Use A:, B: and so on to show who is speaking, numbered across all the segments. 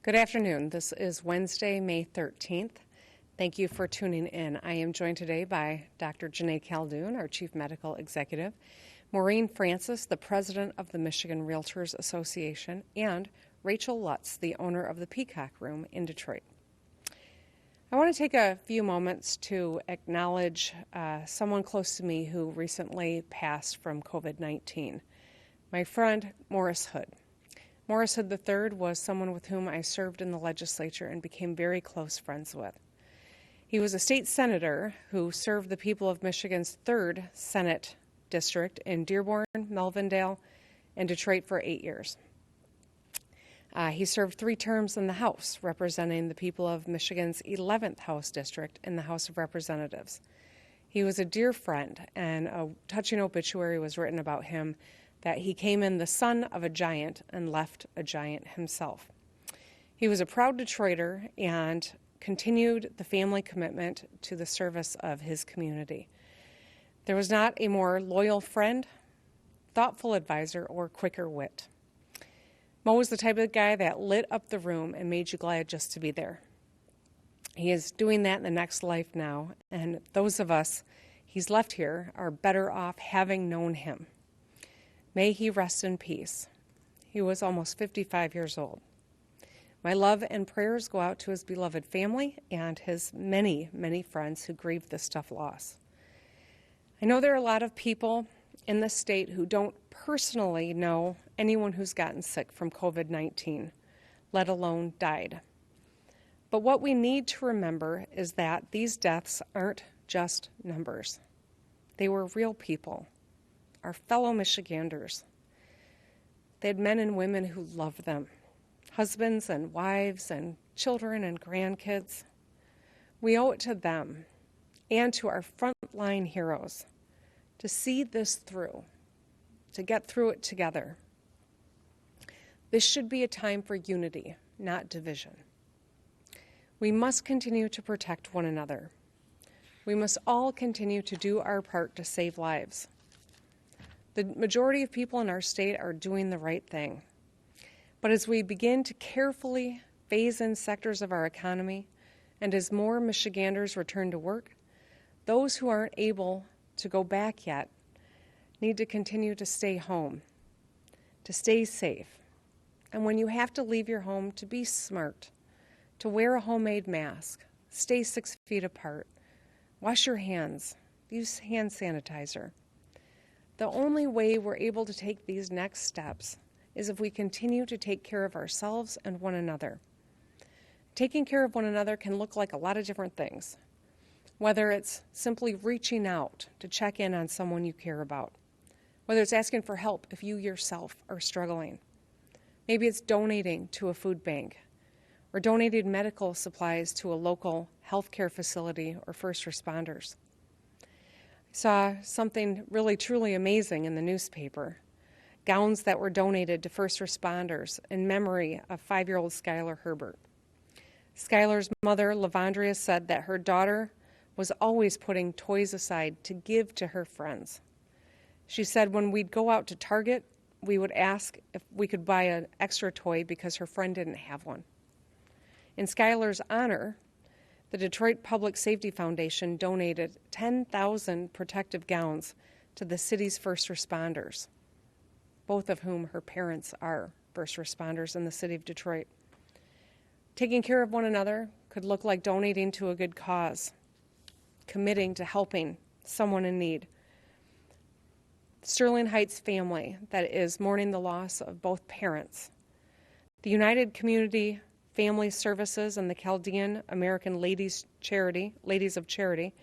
A: Good afternoon. This is Wednesday, May 13th. Thank you for tuning in. I am joined today by Dr. Janae Caldoun, our Chief Medical Executive, Maureen Francis, the President of the Michigan Realtors Association, and Rachel Lutz, the owner of the Peacock Room in Detroit. I want to take a few moments to acknowledge someone close to me who recently passed from COVID-19, my friend Morris Hood. Morris Hood III was someone with whom I served in the legislature and became very close friends with. He was a state senator who served the people of Michigan's 3rd Senate District in Dearborn, Melvindale, and Detroit for 8 years. He served 3 terms in the House, representing the people of Michigan's 11th House District in the House of Representatives. He was a dear friend, and a touching obituary was written about him that he came in the son of a giant and left a giant himself. He was a proud Detroiter and continued the family commitment to the service of his community. There was not a more loyal friend, thoughtful advisor, or quicker wit. Mo was the type of guy that lit up the room and made you glad just to be there. He is doing that in the next life now, and those of us he's left here are better off having known him. May he rest in peace. He was almost 55 years old. My love and prayers go out to his beloved family and his many, many friends who grieved this tough loss. I know there are a lot of people in this state who don't personally know anyone who's gotten sick from COVID-19, let alone died. But what we need to remember is that these deaths aren't just numbers. They were real people, our fellow Michiganders. They had men and women who loved them, husbands and wives and children and grandkids. We owe it to them and to our frontline heroes to see this through, to get through it together. This should be a time for unity, not division. We must continue to protect one another. We must all continue to do our part to save lives. The majority of people in our state are doing the right thing. But as we begin to carefully phase in sectors of our economy, and as more Michiganders return to work, those who aren't able to go back yet need to continue to stay home, to stay safe. And when you have to leave your home, to be smart, to wear a homemade mask, stay 6 feet apart, wash your hands, use hand sanitizer. The only way we're able to take these next steps is if we continue to take care of ourselves and one another. Taking care of one another can look like a lot of different things, whether it's simply reaching out to check in on someone you care about, whether it's asking for help if you yourself are struggling. Maybe it's donating to a food bank or donating medical supplies to a local healthcare facility or first responders. I saw something really truly amazing in the newspaper. Gowns that were donated to first responders in memory of 5-year-old Skylar Herbert. Skylar's mother, Lavandria, said that her daughter was always putting toys aside to give to her friends. She said when we'd go out to Target, we would ask if we could buy an extra toy because her friend didn't have one. In Skylar's honor, the Detroit Public Safety Foundation donated 10,000 protective gowns to the city's first responders, both of whom her parents are first responders in the city of Detroit. Taking care of one another could look like donating to a good cause, committing to helping someone in need. Sterling Heights family that is mourning the loss of both parents. The United Community Family Services and the Chaldean American Ladies of Charity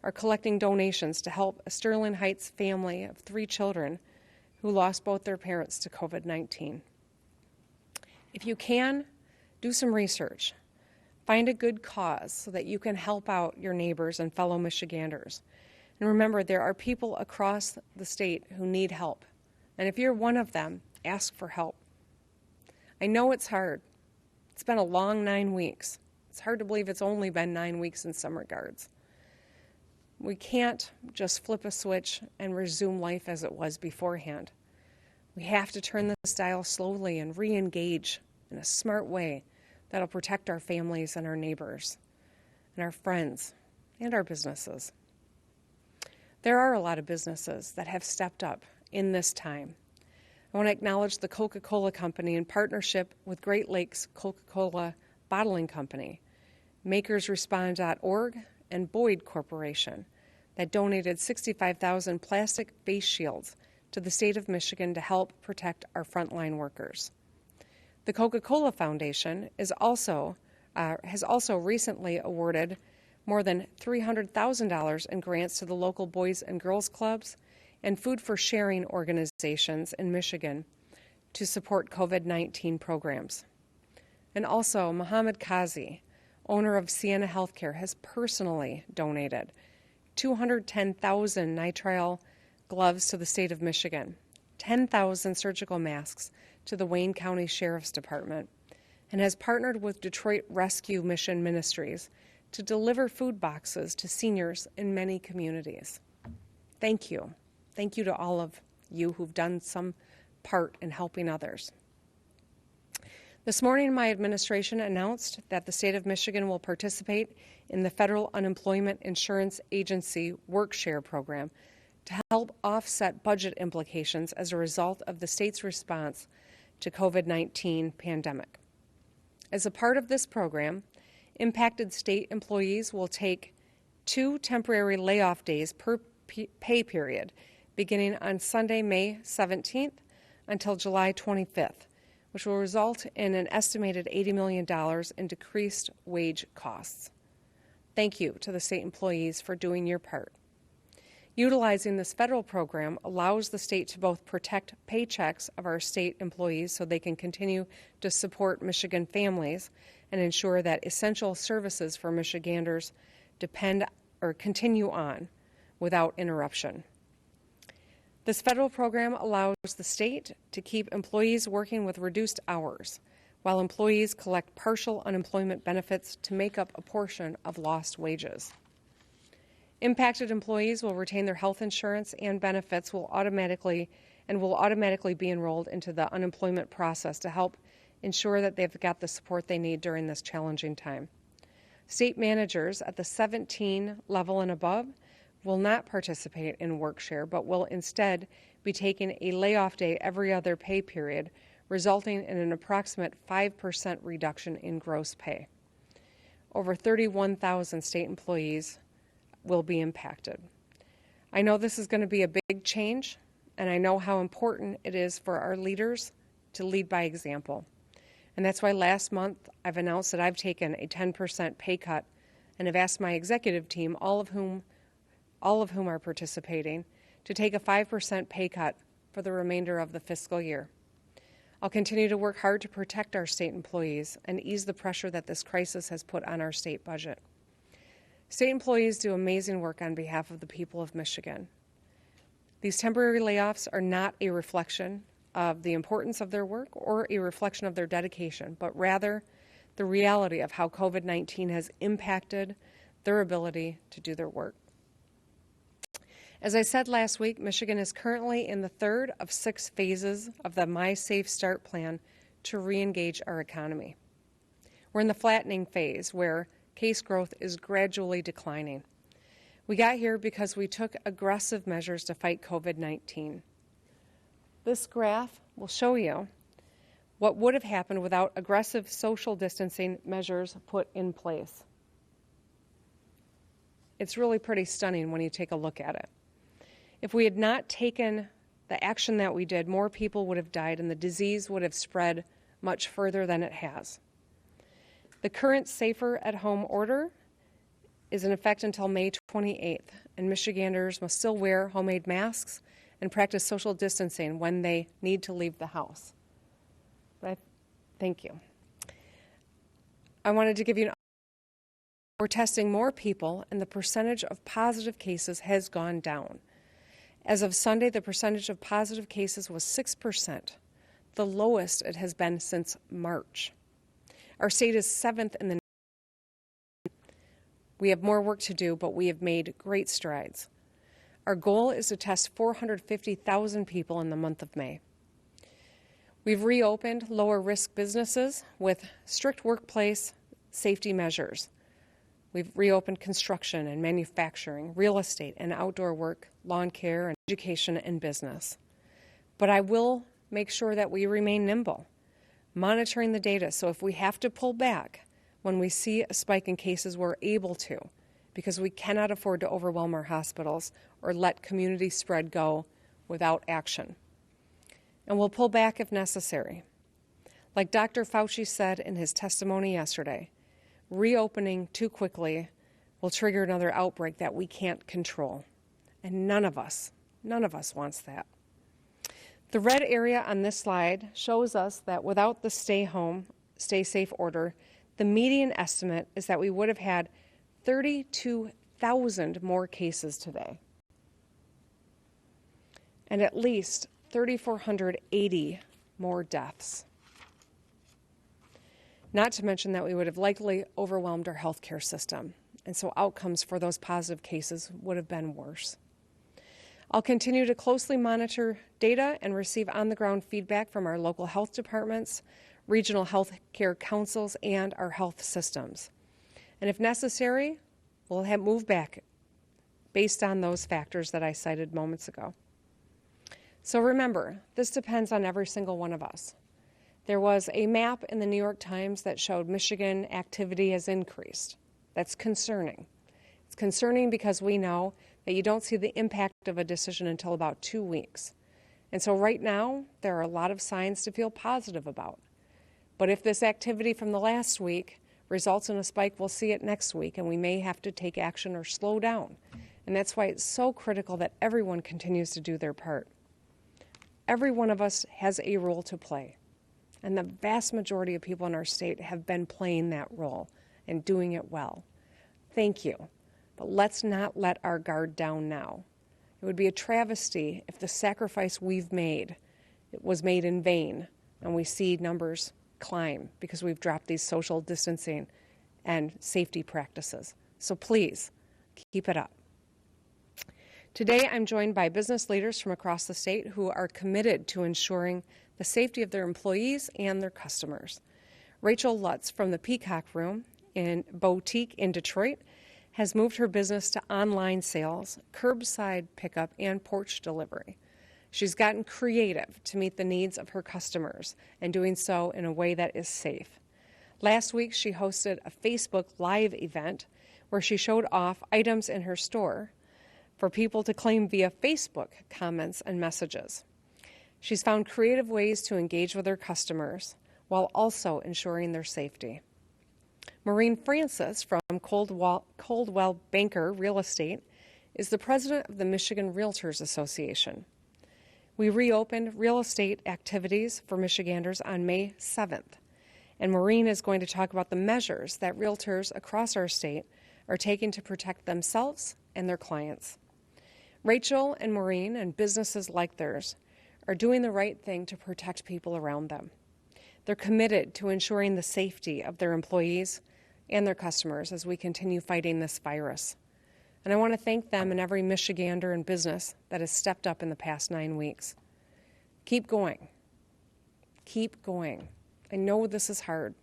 A: are collecting donations to help a Sterling Heights family of 3 children who lost both their parents to COVID-19. If you can, do some research. Find a good cause so that you can help out your neighbors and fellow Michiganders. And remember, there are people across the state who need help. And if you're one of them, ask for help. I know it's hard. It's been a long 9 weeks. It's hard to believe it's only been 9 weeks in some regards. We can't just flip a switch and resume life as it was beforehand. We have to turn this dial slowly and re-engage in a smart way that'll protect our families and our neighbors and our friends and our businesses. There are a lot of businesses that have stepped up in this time. I want to acknowledge the Coca-Cola Company in partnership with Great Lakes Coca-Cola Bottling Company, MakersRespond.org, and Boyd Corporation that donated 65,000 plastic face shields to the state of Michigan to help protect our frontline workers. The Coca-Cola Foundation has also recently awarded more than $300,000 in grants to the local Boys and Girls Clubs and Food for Sharing organizations in Michigan to support COVID-19 programs. And also, Mohammed Kazi, owner of Sienna Healthcare, has personally donated 210,000 nitrile gloves to the state of Michigan, 10,000 surgical masks to the Wayne County Sheriff's Department, and has partnered with Detroit Rescue Mission Ministries to deliver food boxes to seniors in many communities. Thank you. Thank you to all of you who've done some part in helping others. This morning, my administration announced that the state of Michigan will participate in the Federal Unemployment Insurance Agency Work-Share program to help offset budget implications as a result of the state's response to COVID-19 pandemic. As a part of this program, impacted state employees will take 2 temporary layoff days per pay period, beginning on Sunday, May 17th until July 25th, which will result in an estimated $80 million in decreased wage costs. Thank you to the state employees for doing your part. Utilizing this federal program allows the state to both protect paychecks of our state employees so they can continue to support Michigan families and ensure that essential services for Michiganders continue on without interruption. This federal program allows the state to keep employees working with reduced hours, while employees collect partial unemployment benefits to make up a portion of lost wages. Impacted employees will retain their health insurance and benefits will automatically be enrolled into the unemployment process to help ensure that they've got the support they need during this challenging time. State managers at the 17 level and above will not participate in work-share, but will instead be taking a layoff day every other pay period, resulting in an approximate 5% reduction in gross pay. Over 31,000 state employees will be impacted. I know this is going to be a big change, and I know how important it is for our leaders to lead by example. And that's why last month I've announced that I've taken a 10% pay cut and have asked my executive team, all of whom are participating, to take a 5% pay cut for the remainder of the fiscal year. I'll continue to work hard to protect our state employees and ease the pressure that this crisis has put on our state budget. State employees do amazing work on behalf of the people of Michigan. These temporary layoffs are not a reflection of the importance of their work or a reflection of their dedication, but rather the reality of how COVID-19 has impacted their ability to do their work. As I said last week, Michigan is currently in the third of 6 phases of the My Safe Start plan to re-engage our economy. We're in the flattening phase where case growth is gradually declining. We got here because we took aggressive measures to fight COVID-19. This graph will show you what would have happened without aggressive social distancing measures put in place. It's really pretty stunning when you take a look at it. If we had not taken the action that we did, more people would have died and the disease would have spread much further than it has. The current Safer at Home order is in effect until May 28th, and Michiganders must still wear homemade masks and practice social distancing when they need to leave the house. Thank you. I wanted to give you we're testing more people, and the percentage of positive cases has gone down. As of Sunday, the percentage of positive cases was 6%, the lowest it has been since March. Our state is 7th in the nation. We have more work to do, but we have made great strides. Our goal is to test 450,000 people in the month of May. We've reopened lower risk businesses with strict workplace safety measures. We've reopened construction and manufacturing, real estate and outdoor work, lawn care and education and business. But I will make sure that we remain nimble, monitoring the data, so if we have to pull back when we see a spike in cases, we're able to, because we cannot afford to overwhelm our hospitals or let community spread go without action. And we'll pull back if necessary. Like Dr. Fauci said in his testimony yesterday, reopening too quickly will trigger another outbreak that we can't control. And none of us wants that. The red area on this slide shows us that without the stay home, stay safe order, the median estimate is that we would have had 32,000 more cases today, and at least 3,480 more deaths. Not to mention that we would have likely overwhelmed our healthcare system, and so outcomes for those positive cases would have been worse. I'll continue to closely monitor data and receive on-the-ground feedback from our local health departments, regional health care councils, and our health systems. And if necessary, we'll move back based on those factors that I cited moments ago. So remember, this depends on every single one of us. There was a map in the New York Times that showed Michigan activity has increased. That's concerning. It's concerning because we know that you don't see the impact of a decision until about 2 weeks. And so right now, there are a lot of signs to feel positive about. But if this activity from the last week results in a spike, we'll see it next week, and we may have to take action or slow down. And that's why it's so critical that everyone continues to do their part. Every one of us has a role to play, and the vast majority of people in our state have been playing that role and doing it well. Thank you, but let's not let our guard down now. It would be a travesty if the sacrifice we've made was made in vain and we see numbers climb because we've dropped these social distancing and safety practices. So please, keep it up. Today, I'm joined by business leaders from across the state who are committed to ensuring the safety of their employees and their customers. Rachel Lutz from the Peacock Room in Boutique in Detroit has moved her business to online sales, curbside pickup, and porch delivery. She's gotten creative to meet the needs of her customers and doing so in a way that is safe. Last week, she hosted a Facebook Live event where she showed off items in her store for people to claim via Facebook comments and messages. She's found creative ways to engage with her customers while also ensuring their safety. Maureen Francis from Coldwell Banker Real Estate is the president of the Michigan Realtors Association. We reopened real estate activities for Michiganders on May 7th, and Maureen is going to talk about the measures that realtors across our state are taking to protect themselves and their clients. Rachel and Maureen and businesses like theirs are doing the right thing to protect people around them. They're committed to ensuring the safety of their employees and their customers as we continue fighting this virus. And I want to thank them and every Michigander and business that has stepped up in the past 9 weeks. Keep going. Keep going. I know this is hard,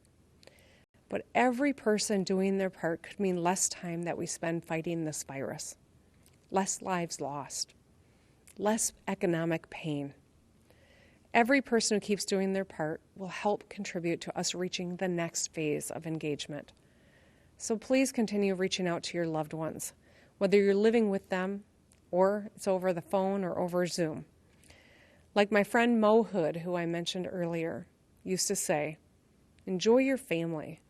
A: but every person doing their part could mean less time that we spend fighting this virus, less lives lost, less economic pain. Every person who keeps doing their part will help contribute to us reaching the next phase of engagement. So please continue reaching out to your loved ones, whether you're living with them or it's over the phone or over Zoom. Like my friend Mo Hood, who I mentioned earlier, used to say, enjoy your family,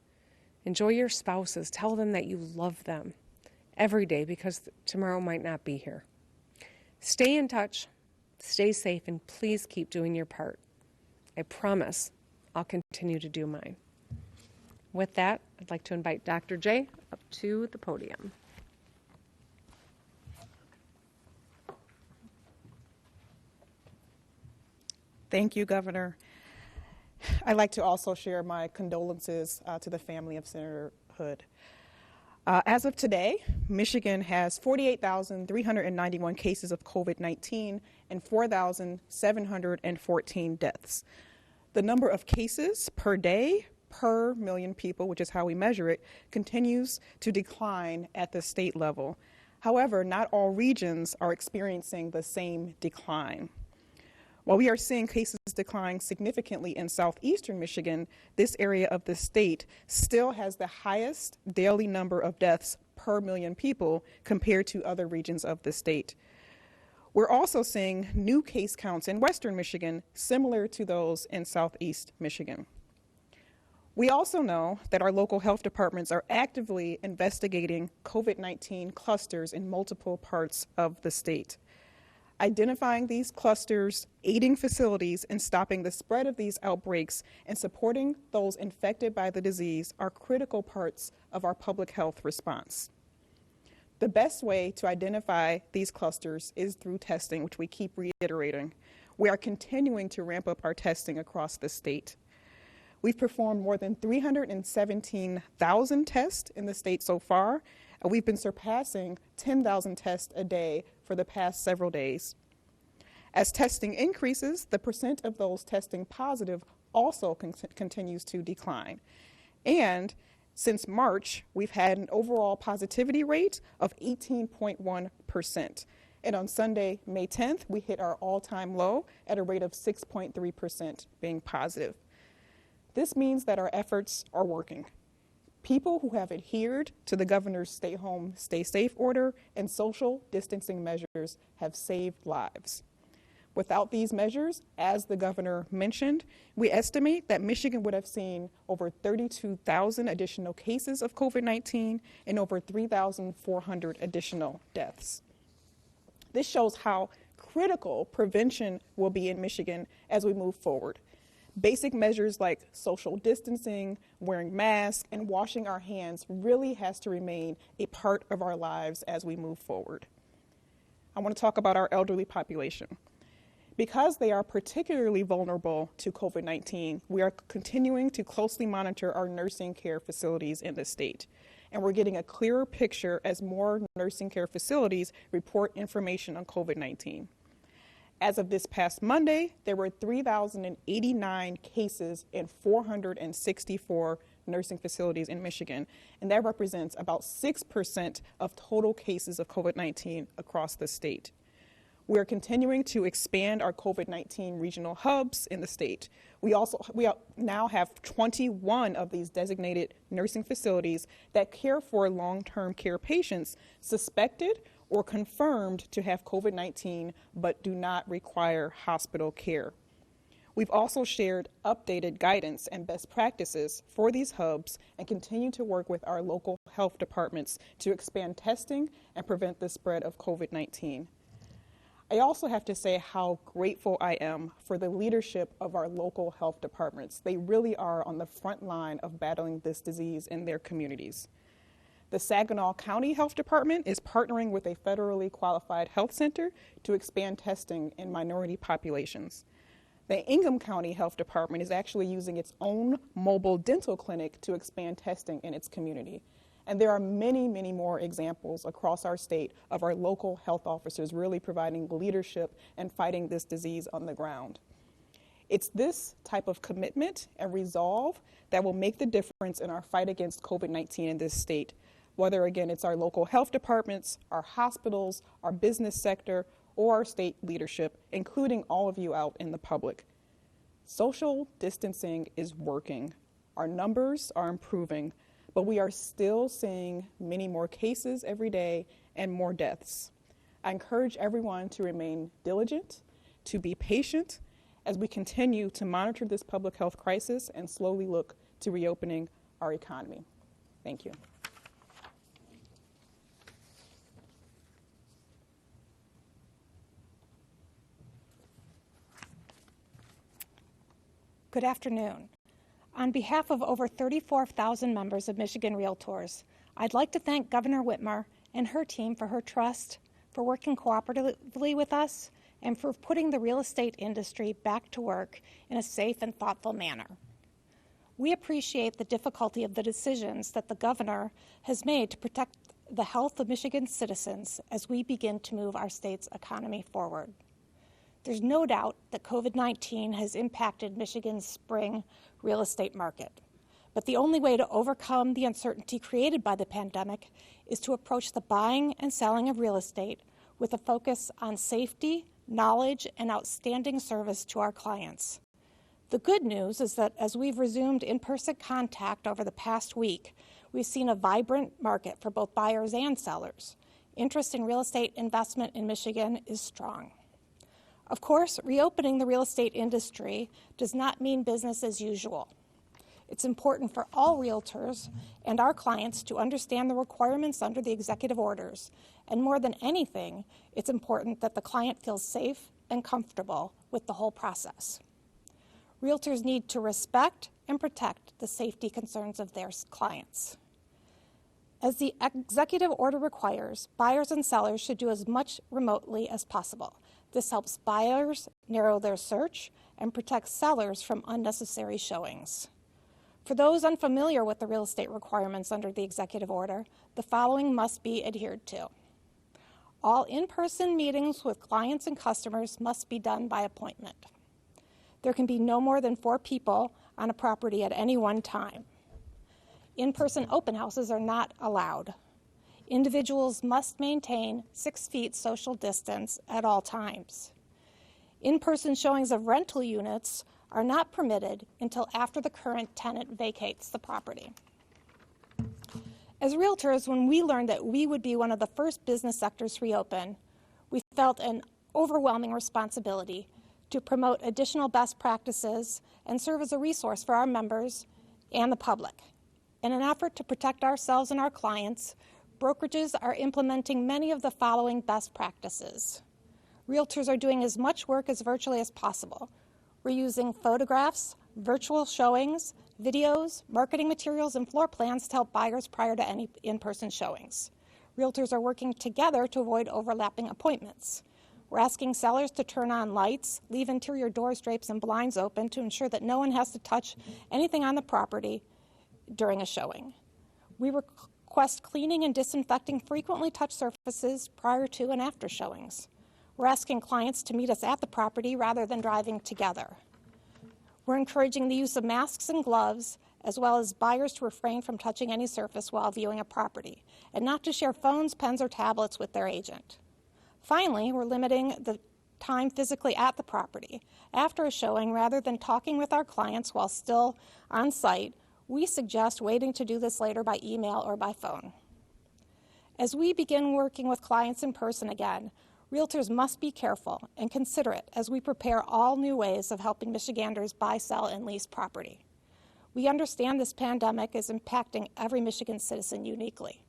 A: enjoy your spouses, tell them that you love them every day because tomorrow might not be here. Stay in touch, stay safe, and please keep doing your part. I promise I'll continue to do mine. With that, I'd like to invite Dr. J up to the podium.
B: Thank you, Governor. I'd like to also share my condolences to the family of Senator Hood. As of today, Michigan has 48,391 cases of COVID-19 and 4,714 deaths. The number of cases per day per million people, which is how we measure it, continues to decline at the state level. However, not all regions are experiencing the same decline. While we are seeing cases decline significantly in southeastern Michigan, this area of the state still has the highest daily number of deaths per million people compared to other regions of the state. We're also seeing new case counts in western Michigan similar to those in southeast Michigan. We also know that our local health departments are actively investigating COVID-19 clusters in multiple parts of the state. Identifying these clusters, aiding facilities in stopping the spread of these outbreaks, and supporting those infected by the disease are critical parts of our public health response. The best way to identify these clusters is through testing, which we keep reiterating. We are continuing to ramp up our testing across the state. We've performed more than 317,000 tests in the state so far, and we've been surpassing 10,000 tests a day for the past several days. As testing increases, the percent of those testing positive also continues to decline. And since March, we've had an overall positivity rate of 18.1%. And on Sunday, May 10th, we hit our all-time low at a rate of 6.3% being positive. This means that our efforts are working. People who have adhered to the governor's stay home, stay safe order and social distancing measures have saved lives. Without these measures, as the governor mentioned, we estimate that Michigan would have seen over 32,000 additional cases of COVID-19 and over 3,400 additional deaths. This shows how critical prevention will be in Michigan as we move forward. Basic measures like social distancing, wearing masks, and washing our hands really has to remain a part of our lives as we move forward. I want to talk about our elderly population. Because they are particularly vulnerable to COVID-19, we are continuing to closely monitor our nursing care facilities in the state. And we're getting a clearer picture as more nursing care facilities report information on COVID-19. As of this past Monday, there were 3,089 cases in 464 nursing facilities in Michigan, and that represents about 6% of total cases of COVID-19 across the state. We are continuing to expand our COVID-19 regional hubs in the state. We now have 21 of these designated nursing facilities that care for long-term care patients suspected or confirmed to have COVID-19 but do not require hospital care. We've also shared updated guidance and best practices for these hubs and continue to work with our local health departments to expand testing and prevent the spread of COVID-19. I also have to say how grateful I am for the leadership of our local health departments. They really are on the front line of battling this disease in their communities. The Saginaw County Health Department is partnering with a federally qualified health center to expand testing in minority populations. The Ingham County Health Department is actually using its own mobile dental clinic to expand testing in its community. And there are many, many more examples across our state of our local health officers really providing leadership and fighting this disease on the ground. It's this type of commitment and resolve that will make the difference in our fight against COVID-19 in this state. Whether, again, it's our local health departments, our hospitals, our business sector, or our state leadership, including all of you out in the public. Social distancing is working. Our numbers are improving, but we are still seeing many more cases every day and more deaths. I encourage everyone to remain diligent, to be patient, as we continue to monitor this public health crisis and slowly look to reopening our economy. Thank you.
C: Good afternoon. On behalf of over 34,000 members of Michigan Realtors, I'd like to thank Governor Whitmer and her team for her trust, for working cooperatively with us, and for putting the real estate industry back to work in a safe and thoughtful manner. We appreciate the difficulty of the decisions that the governor has made to protect the health of Michigan citizens as we begin to move our state's economy forward. There's no doubt that COVID-19 has impacted Michigan's spring real estate market. But the only way to overcome the uncertainty created by the pandemic is to approach the buying and selling of real estate with a focus on safety, knowledge, and outstanding service to our clients. The good news is that as we've resumed in-person contact over the past week, we've seen a vibrant market for both buyers and sellers. Interest in real estate investment in Michigan is strong. Of course, reopening the real estate industry does not mean business as usual. It's important for all realtors and our clients to understand the requirements under the executive orders. And more than anything, it's important that the client feels safe and comfortable with the whole process. Realtors need to respect and protect the safety concerns of their clients. As the executive order requires, buyers and sellers should do as much remotely as possible. This helps buyers narrow their search and protects sellers from unnecessary showings. For those unfamiliar with the real estate requirements under the executive order, the following must be adhered to. All in-person meetings with clients and customers must be done by appointment. There can be no more than 4 people on a property at any one time. In-person open houses are not allowed. Individuals must maintain 6 feet social distance at all times. In-person showings of rental units are not permitted until after the current tenant vacates the property. As realtors, when we learned that we would be one of the first business sectors to reopen, we felt an overwhelming responsibility to promote additional best practices and serve as a resource for our members and the public. In an effort to protect ourselves and our clients, brokerages are implementing many of the following best practices. Realtors are doing as much work as virtually as possible. We're using photographs, virtual showings, videos, marketing materials, and floor plans to help buyers prior to any in-person showings. Realtors are working together to avoid overlapping appointments. We're asking sellers to turn on lights, leave interior doors, drapes, and blinds open to ensure that no one has to touch anything on the property during a showing. We request cleaning and disinfecting frequently touched surfaces prior to and after showings. We're asking clients to meet us at the property rather than driving together. We're encouraging the use of masks and gloves, as well as buyers to refrain from touching any surface while viewing a property, and not to share phones, pens, or tablets with their agent. Finally, we're limiting the time physically at the property. After a showing, rather than talking with our clients while still on site, we suggest waiting to do this later by email or by phone. As we begin working with clients in person again, realtors must be careful and considerate as we prepare all new ways of helping Michiganders buy, sell, and lease property. We understand this pandemic is impacting every Michigan citizen uniquely.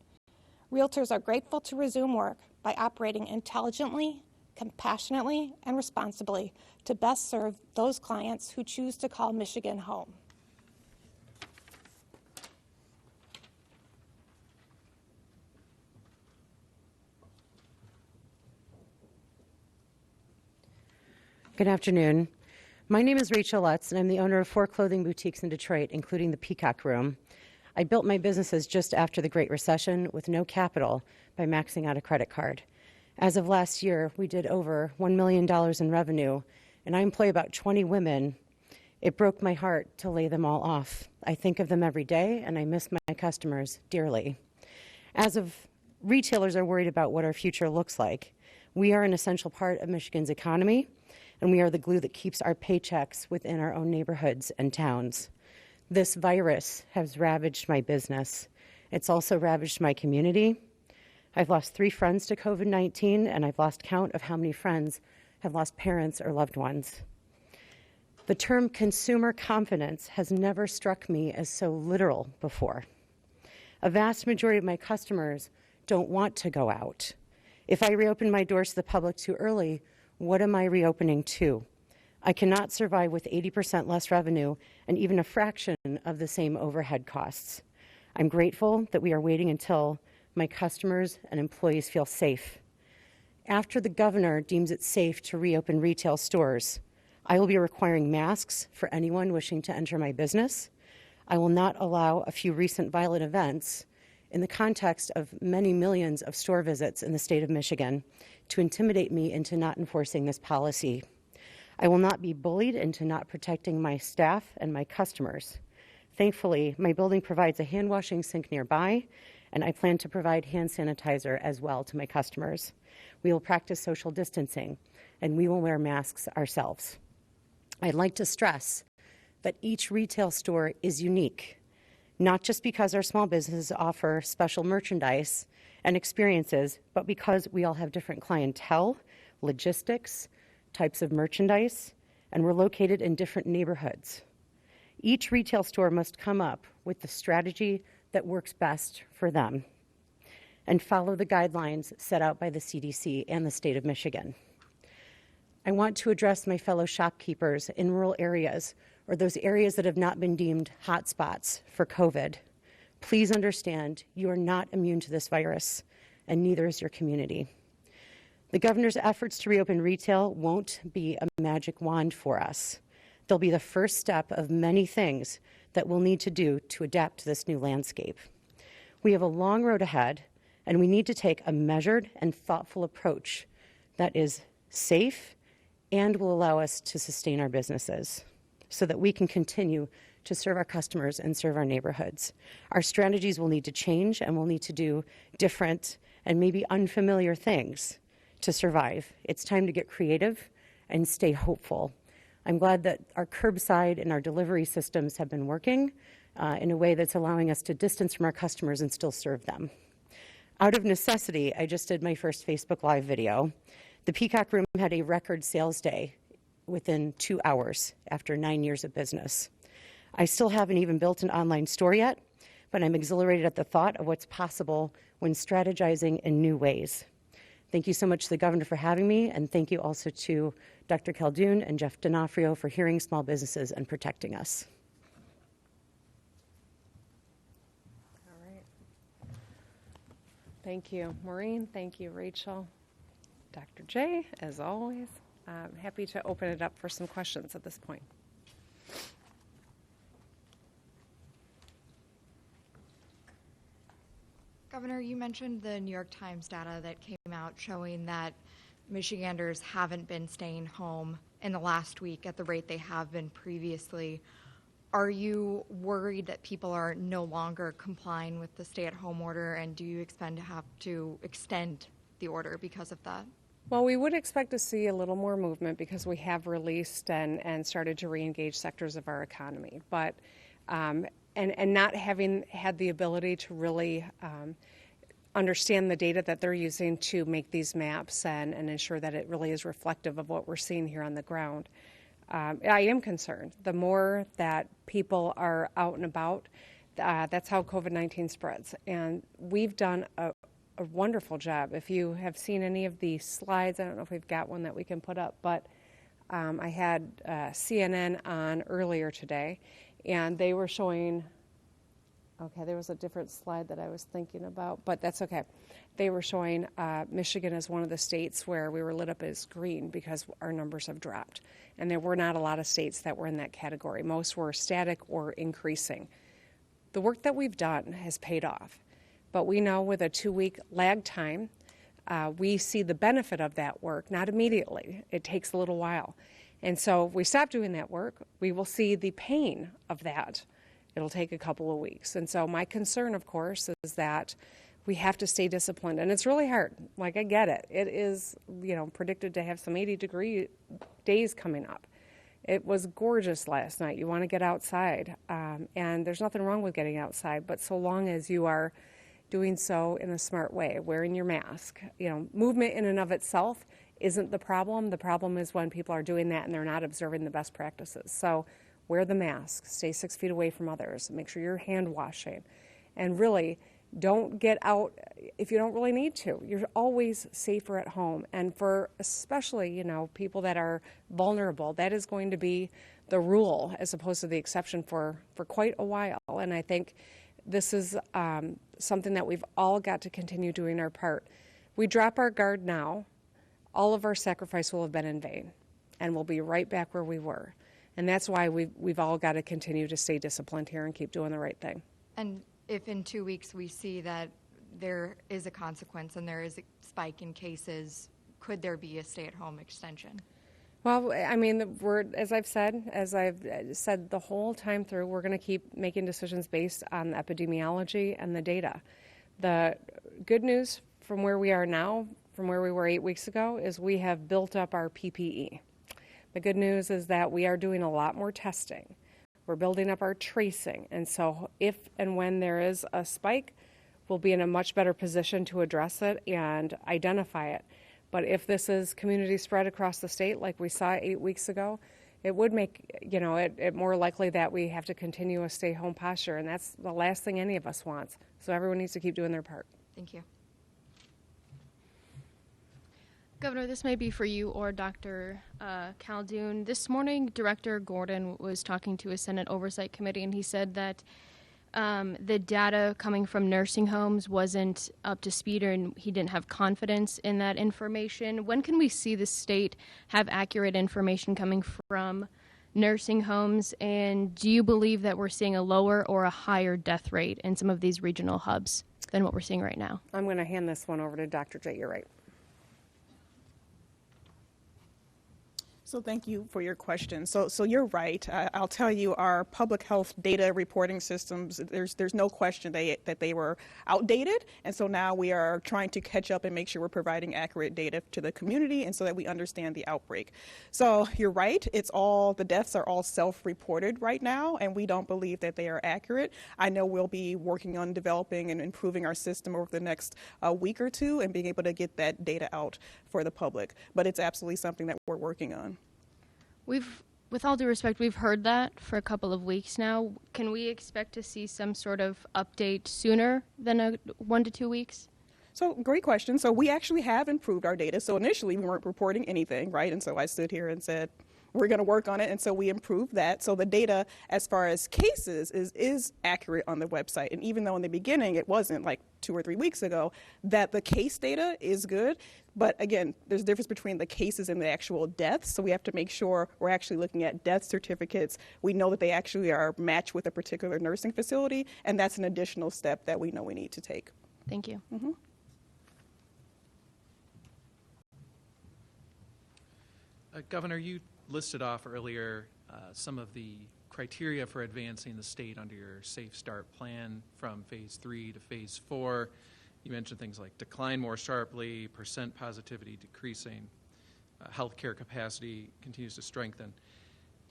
C: Realtors are grateful to resume work by operating intelligently, compassionately, and responsibly to best serve those clients who choose to call Michigan home.
D: Good afternoon. My name is Rachel Lutz, and I'm the owner of 4 clothing boutiques in Detroit, including the Peacock Room. I built my businesses just after the Great Recession with no capital by maxing out a credit card. As of last year, we did over $1 million in revenue, and I employ about 20 women. It broke my heart to lay them all off. I think of them every day, and I miss my customers dearly. As of retailers are worried about what our future looks like, we are an essential part of Michigan's economy, and we are the glue that keeps our paychecks within our own neighborhoods and towns. This virus has ravaged my business. It's also ravaged my community. I've lost 3 friends to COVID-19, and I've lost count of how many friends have lost parents or loved ones. The term consumer confidence has never struck me as so literal before. A vast majority of my customers don't want to go out. If I reopen my doors to the public too early, what am I reopening to? I cannot survive with 80% less revenue and even a fraction of the same overhead costs. I'm grateful that we are waiting until my customers and employees feel safe. After the governor deems it safe to reopen retail stores, I will be requiring masks for anyone wishing to enter my business. I will not allow a few recent violent events in the context of many millions of store visits in the state of Michigan to intimidate me into not enforcing this policy. I will not be bullied into not protecting my staff and my customers. Thankfully, my building provides a hand washing sink nearby, and I plan to provide hand sanitizer as well to my customers. We will practice social distancing, and we will wear masks ourselves. I'd like to stress that each retail store is unique, not just because our small businesses offer special merchandise and experiences, but because we all have different clientele, logistics, types of merchandise, and we're located in different neighborhoods. Each retail store must come up with the strategy that works best for them and follow the guidelines set out by the CDC and the state of Michigan. I want to address my fellow shopkeepers in rural areas or those areas that have not been deemed hotspots for COVID. Please understand you are not immune to this virus, and neither is your community. The governor's efforts to reopen retail won't be a magic wand for us. They'll be the first step of many things that we'll need to do to adapt to this new landscape. We have a long road ahead, and we need to take a measured and thoughtful approach that is safe and will allow us to sustain our businesses so that we can continue to serve our customers and serve our neighborhoods. Our strategies will need to change, and we'll need to do different and maybe unfamiliar things to survive. It's time to get creative and stay hopeful. I'm glad that our curbside and our delivery systems have been working in a way that's allowing us to distance from our customers and still serve them. Out of necessity, I just did my first Facebook Live video. The Peacock Room had a record sales day within 2 hours after 9 years of business. I still haven't even built an online store yet, but I'm exhilarated at the thought of what's possible when strategizing in new ways. Thank you so much to the governor for having me, and thank you also to Dr. Khaldun and Jeff D'Onofrio for hearing small businesses and protecting us.
A: All right. Thank you, Maureen. Thank you, Rachel. Dr. J, as always, I'm happy to open it up for some questions at this point.
E: Governor, you mentioned the New York Times data that came out showing that Michiganders haven't been staying home in the last week at the rate they have been previously. Are you worried that people are no longer complying with the stay-at-home order, and do you expect to have to extend the order because of that?
A: Well, we would expect to see a little more movement because we have released and started to re-engage sectors of our economy. But and not having had the ability to really understand the data that they're using to make these maps and ensure that it really is reflective of what we're seeing here on the ground. I am concerned. The more that people are out and about, that's how COVID-19 spreads. And we've done a wonderful job. If you have seen any of the slides, I don't know if we've got one that we can put up, but I had CNN on earlier today, and they were showing, okay, there was a different slide that I was thinking about, but that's okay. They were showing Michigan as one of the states where we were lit up as green because our numbers have dropped. And there were not a lot of states that were in that category. Most were static or increasing. The work that we've done has paid off. But we know with a 2-week lag time, we see the benefit of that work, not immediately. It takes a little while. And so if we stop doing that work, we will see the pain of that. It'll take a couple of weeks. And so my concern, of course, is that we have to stay disciplined. And it's really hard. Like, I get it. It is, predicted to have some 80-degree days coming up. It was gorgeous last night. You want to get outside. And there's nothing wrong with getting outside, but so long as you are doing so in a smart way, wearing your mask. Movement in and of itself isn't the problem. The problem is when people are doing that and they're not observing the best practices. So wear the mask, stay 6 feet away from others, make sure you're hand washing, and really don't get out if you don't really need to. You're always safer at home. And for especially, people that are vulnerable, that is going to be the rule as opposed to the exception for quite a while. And I think this is something that we've all got to continue doing our part. We drop our guard now, all of our sacrifice will have been in vain, and we'll be right back where we were. And that's why we've all got to continue to stay disciplined here and keep doing the right thing.
E: And if in 2 weeks we see that there is a consequence and there is a spike in cases, could there be a stay-at-home extension?
A: Well, I mean, as I've said the whole time through, we're going to keep making decisions based on the epidemiology and the data. The good news from where we are now, from where we were 8 weeks ago, is we have built up our PPE. The good news is that we are doing a lot more testing. We're building up our tracing, and so if and when there is a spike, we'll be in a much better position to address it and identify it. But if this is community spread across the state like we saw 8 weeks ago, it would make it more likely that we have to continue a stay-home posture, and that's the last thing any of us wants. So everyone needs to keep doing their part.
E: Thank you.
F: Governor, this may be for you or Dr. Caldoun. This morning, Director Gordon was talking to a Senate Oversight Committee, and he said that the data coming from nursing homes wasn't up to speed, and he didn't have confidence in that information. When can we see the state have accurate information coming from nursing homes, and do you believe that we're seeing a lower or a higher death rate in some of these regional hubs than what we're seeing right now?
A: I'm going to hand this one over to Dr. J. You're right.
B: So thank you for your question. So you're right. I'll tell you, our public health data reporting systems, there's no question that they were outdated, and so now we are trying to catch up and make sure we're providing accurate data to the community, and so that we understand the outbreak. So you're right. The deaths are all self-reported right now, and we don't believe that they are accurate. I know we'll be working on developing and improving our system over the next week or two and being able to get that data out for the public, but it's absolutely something that we're working on.
F: With all due respect, we've heard that for a couple of weeks now. Can we expect to see some sort of update sooner than 1 to 2 weeks?
B: So great question. So we actually have improved our data. So initially we weren't reporting anything, right? And so I stood here and said, we're going to work on it, and so we improved that. So the data as far as cases is accurate on the website. And even though in the beginning it wasn't, like 2 or 3 weeks ago, that the case data is good. But again, there's a difference between the cases and the actual deaths. So we have to make sure we're actually looking at death certificates. We know that they actually are matched with a particular nursing facility, and that's an additional step that we know we need to take.
F: Thank you.
B: Mm-hmm.
G: Governor, you listed off earlier some of the criteria for advancing the state under your Safe Start plan from phase 3 to phase 4. You mentioned things like decline more sharply, percent positivity decreasing, healthcare capacity continues to strengthen.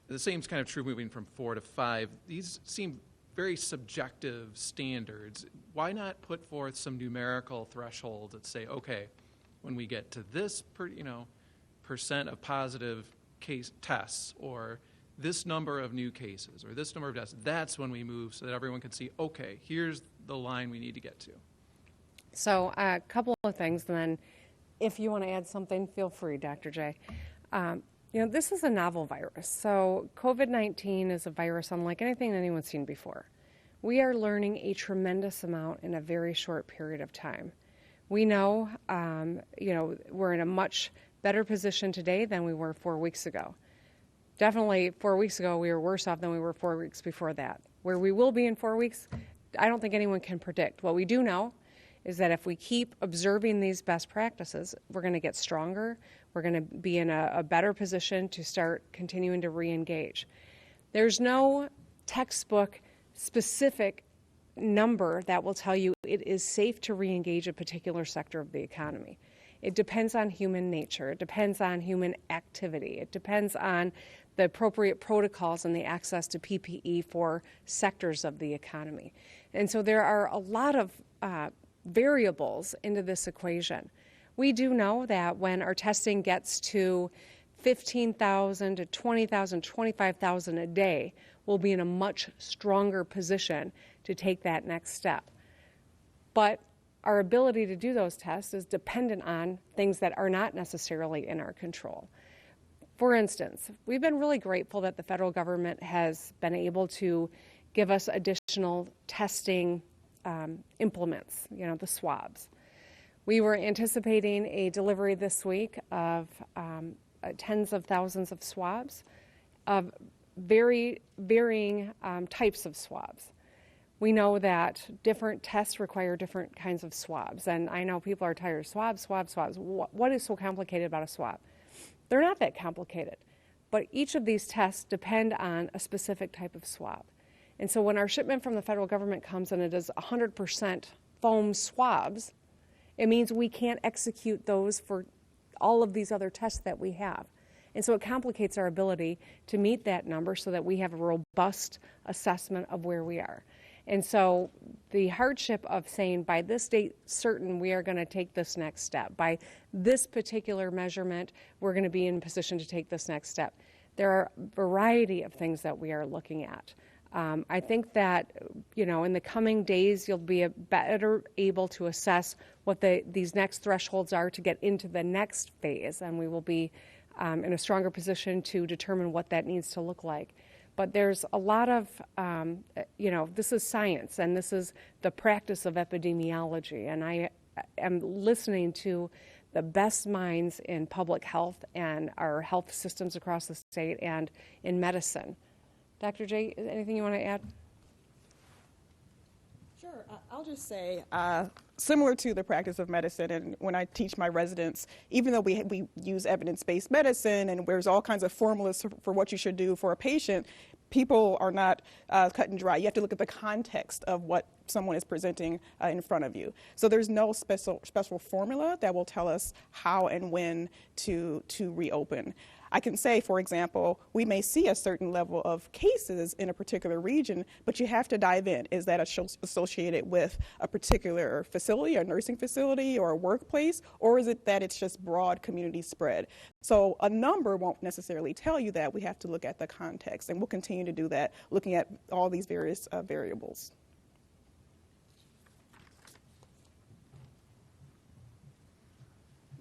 G: The same is kind of true moving from 4 to 5. These seem very subjective standards. Why not put forth some numerical thresholds that say, okay, when we get to this percent of positive case tests, or this number of new cases, or this number of deaths, that's when we move so that everyone can see, okay, here's the line we need to get to.
A: So a couple of things, and then if you want to add something, feel free, Dr. J. This is a novel virus. So COVID-19 is a virus unlike anything anyone's seen before. We are learning a tremendous amount in a very short period of time. We know, we're in a much better position today than we were 4 weeks ago. Definitely 4 weeks ago, we were worse off than we were 4 weeks before that. Where we will be in 4 weeks, I don't think anyone can predict. What we do know is that if we keep observing these best practices, we're going to get stronger. We're going to be in a better position to start continuing to re-engage. There's no textbook specific number that will tell you it is safe to re-engage a particular sector of the economy. It depends on human nature. It depends on human activity. It depends on the appropriate protocols and the access to PPE for sectors of the economy. And so there are a lot of variables into this equation. We do know that when our testing gets to 15,000 to 20,000, 25,000 a day, we'll be in a much stronger position to take that next step. But our ability to do those tests is dependent on things that are not necessarily in our control. For instance, we've been really grateful that the federal government has been able to give us additional testing implements, the swabs. We were anticipating a delivery this week of tens of thousands of swabs, of very varying types of swabs. We know that different tests require different kinds of swabs, and I know people are tired of swabs. What is so complicated about a swab? They're not that complicated, but each of these tests depend on a specific type of swab. And so when our shipment from the federal government comes and it is 100% foam swabs, it means we can't execute those for all of these other tests that we have. And so it complicates our ability to meet that number so that we have a robust assessment of where we are. And so the hardship of saying by this date certain we are going to take this next step, by this particular measurement we're going to be in position to take this next step. There are a variety of things that we are looking at. I think that, in the coming days, you'll be better able to assess what these next thresholds are to get into the next phase, and we will be in a stronger position to determine what that needs to look like. But there's a lot of, this is science, and this is the practice of epidemiology, and I am listening to the best minds in public health and our health systems across the state and in medicine. Dr. J, anything you want to add?
B: Sure. I'll just say, similar to the practice of medicine, and when I teach my residents, even though we use evidence-based medicine and there's all kinds of formulas for what you should do for a patient, people are not cut and dry. You have to look at the context of what someone is presenting in front of you. So there's no special formula that will tell us how and when to reopen. I can say, for example, we may see a certain level of cases in a particular region, but you have to dive in. Is that associated with a particular facility, a nursing facility, or a workplace, or is it that it's just broad community spread? So a number won't necessarily tell you that. We have to look at the context, and we'll continue to do that, looking at all these various variables.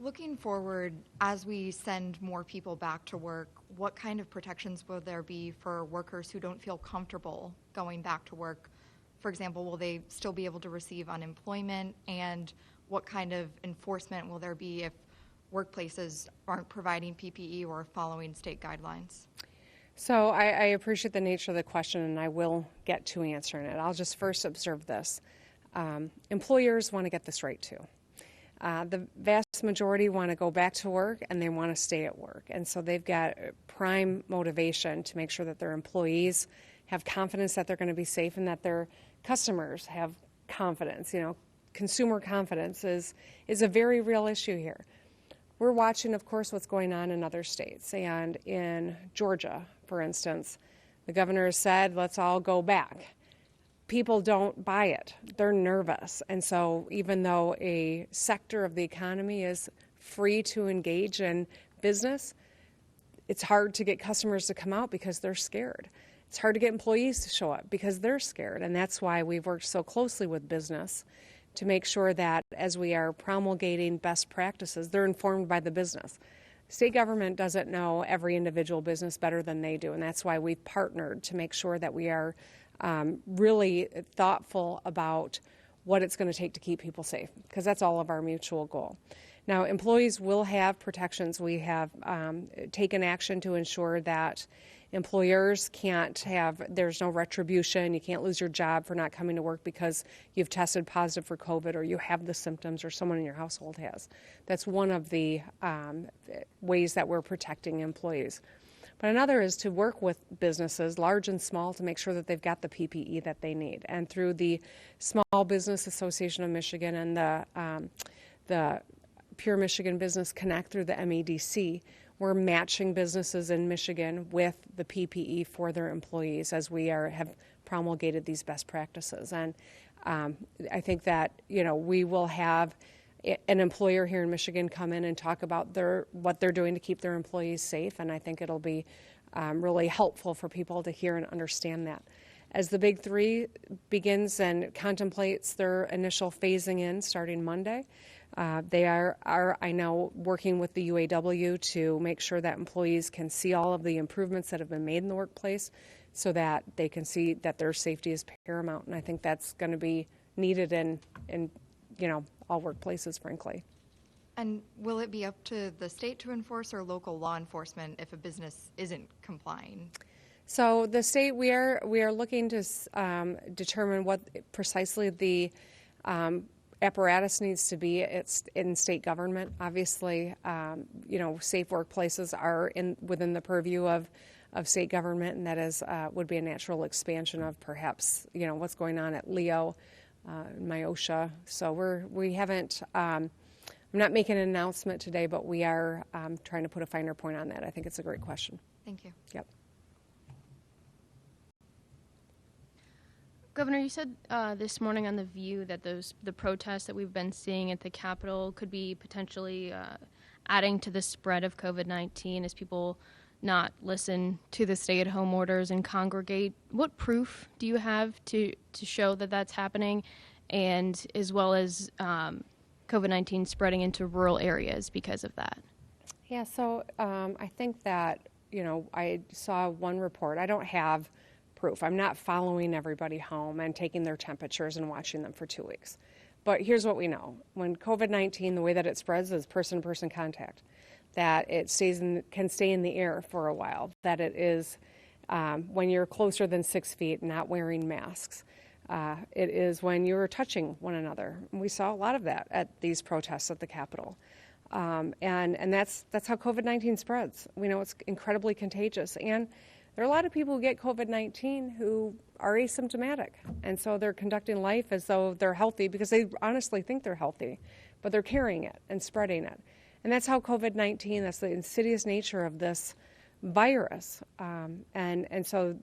E: Looking forward, as we send more people back to work, what kind of protections will there be for workers who don't feel comfortable going back to work? For example, will they still be able to receive unemployment? And what kind of enforcement will there be if workplaces aren't providing PPE or following state guidelines?
A: So I appreciate the nature of the question, and I will get to answering it. I'll just first observe this. Employers want to get this right, too. The vast majority want to go back to work and they want to stay at work. And so they've got prime motivation to make sure that their employees have confidence that they're going to be safe and that their customers have confidence. Consumer confidence is a very real issue here. We're watching, of course, what's going on in other states. And in Georgia, for instance, the governor has said, let's all go back. People don't buy it. They're nervous. And so even though a sector of the economy is free to engage in business, it's hard to get customers to come out because they're scared. It's hard to get employees to show up because they're scared. And that's why we've worked so closely with business to make sure that as we are promulgating best practices, they're informed by the business. State government doesn't know every individual business better than they do. And that's why we've partnered to make sure that we are really thoughtful about what it's going to take to keep people safe, because that's all of our mutual goal. Now, employees will have protections. We have taken action to ensure that employers there's no retribution. You can't lose your job for not coming to work because you've tested positive for COVID or you have the symptoms or someone in your household has. That's one of the ways that we're protecting employees. But another is to work with businesses, large and small, to make sure that they've got the PPE that they need. And through the Small Business Association of Michigan and the Pure Michigan Business Connect through the MEDC, we're matching businesses in Michigan with the PPE for their employees as we have promulgated these best practices. And I think that, we will have an employer here in Michigan come in and talk about what they're doing to keep their employees safe, and I think it'll be really helpful for people to hear and understand that. As the Big Three begins and contemplates their initial phasing in starting Monday, they are, I know, working with the UAW to make sure that employees can see all of the improvements that have been made in the workplace so that they can see that their safety is paramount, and I think that's going to be needed in all workplaces, frankly.
E: And will it be up to the state to enforce or local law enforcement if a business isn't complying?
A: So the state, we are looking to determine what precisely the apparatus needs to be it's in state government. Obviously, safe workplaces are within the purview of state government, and that is would be a natural expansion of perhaps what's going on at Leo, Myosha. So we haven't. I'm not making an announcement today, but we are trying to put a finer point on that. I think it's a great question.
E: Thank you.
A: Yep.
F: Governor, you said this morning on The View that the protests that we've been seeing at the Capitol could be potentially adding to the spread of COVID-19 as people not listen to the stay-at-home orders and congregate. What proof do you have to show that that's happening, and as well as COVID-19 spreading into rural areas because of that?
A: Yeah, so I think that, I saw one report. I don't have proof. I'm not following everybody home and taking their temperatures and watching them for 2 weeks. But here's what we know. When COVID-19, the way that it spreads is person-to-person contact, that it can stay in the air for a while, that it is when you're closer than 6 feet, not wearing masks. It is when you're touching one another. And we saw a lot of that at these protests at the Capitol. And that's how COVID-19 spreads. We know it's incredibly contagious. And there are a lot of people who get COVID-19 who are asymptomatic. And so they're conducting life as though they're healthy because they honestly think they're healthy, but they're carrying it and spreading it. And that's how COVID-19, that's the insidious nature of this virus. And so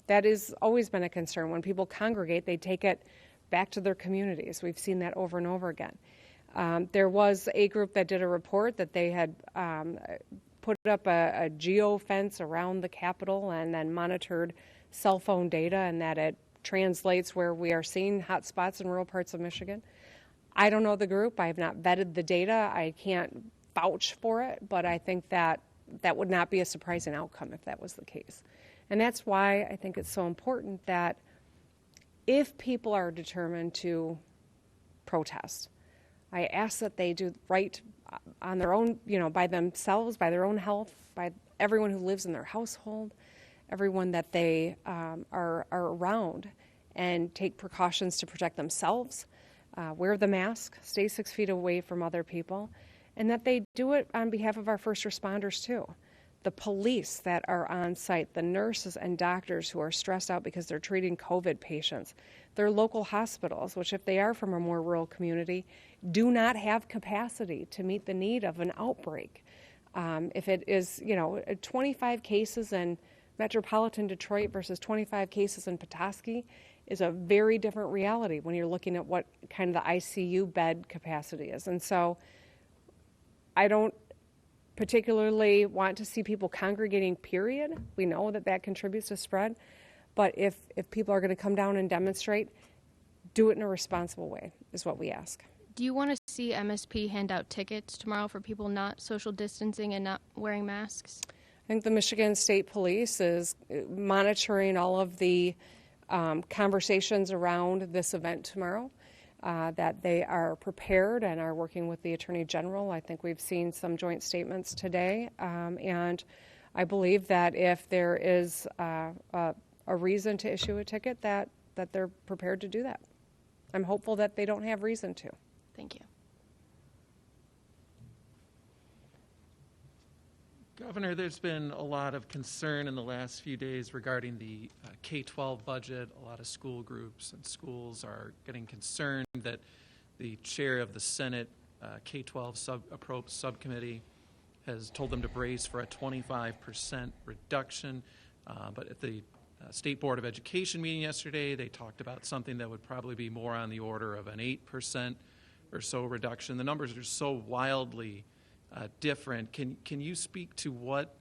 A: that has always been a concern. When people congregate, they take it back to their communities. We've seen that over and over again. There was a group that did a report that they had put up a geo fence around the Capitol and then monitored cell phone data, and that it translates where we are seeing hot spots in rural parts of Michigan. I don't know the group. I have not vetted the data. I can't vouch for it, but I think that would not be a surprising outcome if that was the case. And that's why I think it's so important that if people are determined to protest, I ask that they do right on their own, by themselves, by their own health, by everyone who lives in their household, everyone that they are around, and take precautions to protect themselves, wear the mask, stay 6 feet away from other people, and that they do it on behalf of our first responders too. The police that are on site, the nurses and doctors who are stressed out because they're treating COVID patients, their local hospitals, which if they are from a more rural community, do not have capacity to meet the need of an outbreak. If it is, 25 cases in metropolitan Detroit versus 25 cases in Petoskey is a very different reality when you're looking at what kind of the ICU bed capacity is. And so I don't particularly want to see people congregating, period. We know that contributes to spread. But if people are going to come down and demonstrate, do it in a responsible way is what we ask.
F: Do you want to see MSP hand out tickets tomorrow for people not social distancing and not wearing masks?
A: I think the Michigan State Police is monitoring all of the conversations around this event tomorrow, that they are prepared and are working with the Attorney General. I think we've seen some joint statements today, and I believe that if there is a reason to issue a ticket, that they're prepared to do that. I'm hopeful that they don't have reason to.
F: Thank you.
G: Governor, there's been a lot of concern in the last few days regarding the K-12 budget. A lot of school groups and schools are getting concerned that the chair of the Senate K-12 approach subcommittee has told them to brace for a 25% reduction. But at the State Board of Education meeting yesterday, they talked about something that would probably be more on the order of an 8% or so reduction. The numbers are so wildly different. Can you speak to what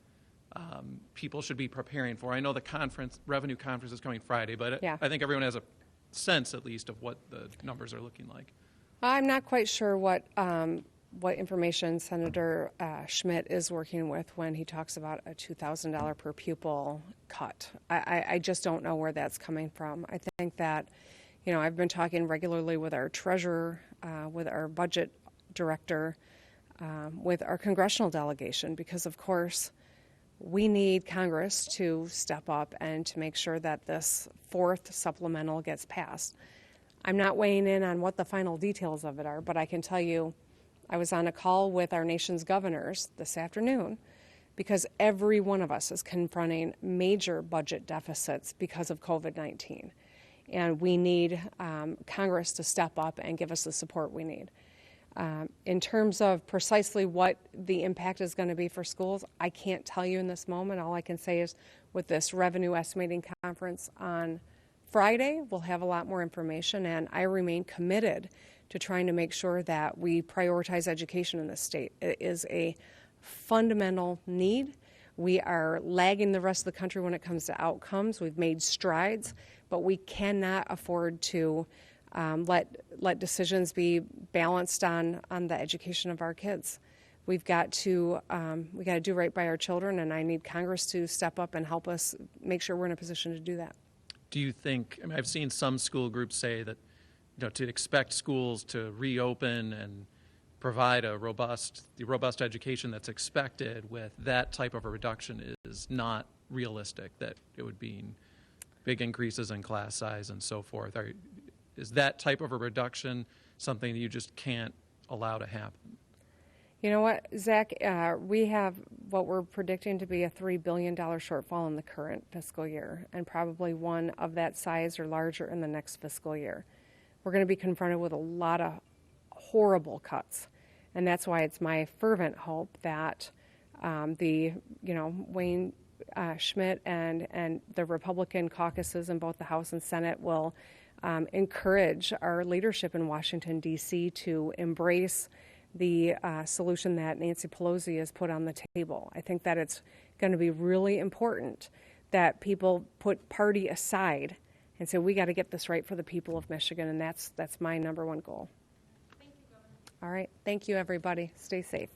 G: people should be preparing for? I know the revenue conference is coming Friday, but yeah. I think everyone has a sense, at least, of what the numbers are looking like.
A: I'm not quite sure what information Senator Schmidt is working with when he talks about a $2,000 per pupil cut. I just don't know where that's coming from. I think that, I've been talking regularly with our treasurer, with our budget director, with our congressional delegation, because of course we need Congress to step up and to make sure that this fourth supplemental gets passed. I'm not weighing in on what the final details of it are, but I can tell you I was on a call with our nation's governors this afternoon because every one of us is confronting major budget deficits because of COVID-19. And we need Congress to step up and give us the support we need. In terms of precisely what the impact is going to be for schools, I can't tell you in this moment. All I can say is with this revenue estimating conference on Friday, we'll have a lot more information, and I remain committed to trying to make sure that we prioritize education in this state. It is a fundamental need. We are lagging the rest of the country when it comes to outcomes. We've made strides, but we cannot afford to let decisions be balanced on the education of our kids. We've got to do right by our children, and I need Congress to step up and help us make sure we're in a position to do that.
G: Do you think, I mean, I've seen some school groups say that, to expect schools to reopen and provide the robust education that's expected with that type of a reduction is not realistic, that it would mean big increases in class size and so forth. Is that type of a reduction something that you just can't allow to happen?
A: You know what, Zach, we have what we're predicting to be a $3 billion shortfall in the current fiscal year, and probably one of that size or larger in the next fiscal year. We're going to be confronted with a lot of horrible cuts, and that's why it's my fervent hope that Wayne Schmidt and the Republican caucuses in both the House and Senate will encourage our leadership in Washington, D.C. to embrace the solution that Nancy Pelosi has put on the table. I think that it's going to be really important that people put party aside and say, we got to get this right for the people of Michigan, and that's my number one goal.
F: Thank you, Governor.
A: All right. Thank you, everybody. Stay safe.